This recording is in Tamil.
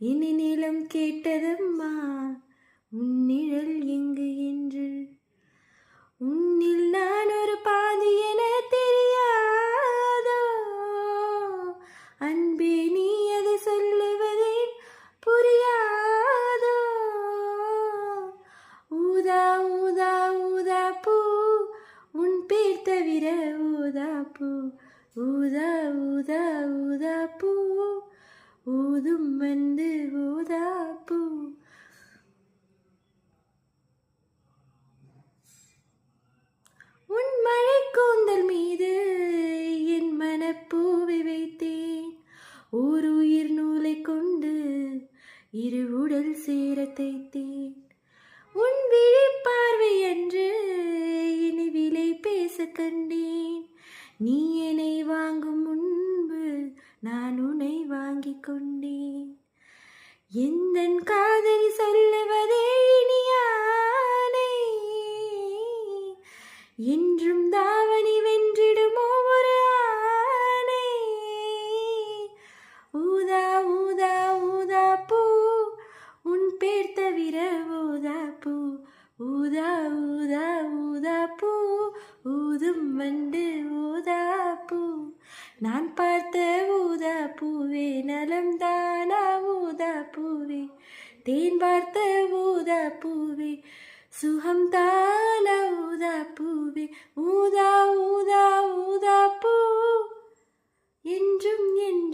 இனி நிலம் கேட்டதம்மா உன் நிழல் எங்கு என்று. உன்னில் நான் ஒரு பாதி என தெரியாதோ அன்பே, நீ அதை சொல்லுவதே புரியாதோ. ஊதா ஊதா ஊதா பூ உன் பேர் தவிர ஊதா பூ. ஊதா ஊதா ஊதா பூ ஊதும் வந்து ஊதா பூ. உன் மழை கூந்தல் மீது என் மனப்பூவை வைத்தேன். ஓர் உயிர் நூலை கொண்டு இரு உடல் சேர தைத்தேன். உன் விழி பார்வை என்று இனி விலை பேச கண்டேன். நீ என்னை வாங்கும் முன்பு நான் உன்னை வாங்கிக் கொண்டேன். எந்தன் காதலி சொல்லுவதே இனியானே, என்றும் தாவணி வென்றிடுமோ ஒரு ஆணை. ஊதா ஊதா ஊதா பூ உன் பேர் தவிர ஊதா பூ. ஊதா ஊதா ஊதா பூ ஊதும் வந்து ஊதா பூ. நான் பார்த்த ஊதா பூவே நலம்தானா ஊதா பூவே. தேன் பார்த்த ஊதா பூவே சுகம்தானா ஊதா பூவே. ஊதா ஊதா ஊதா பூ என்றும் என்று